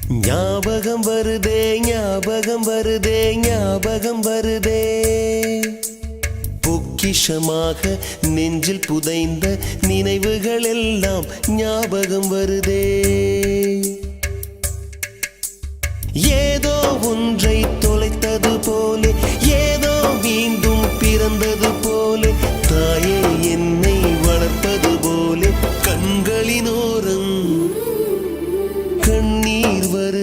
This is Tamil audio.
ஞாபகம் வருதே ஞாபகம் வருதே ஞாபகம் வருதே பொக்கிஷமாக நெஞ்சில் புதைந்த நினைவுகள் எல்லாம் ஞாபகம் வருதே ஏதோ ஒன்றை தொலைத்தது போலே ஏதோ மீண்டும் பிறந்தது போலே தாயே என்னை வளர்ப்பது போலே கண்களினோரம் கண்ணீர் வரு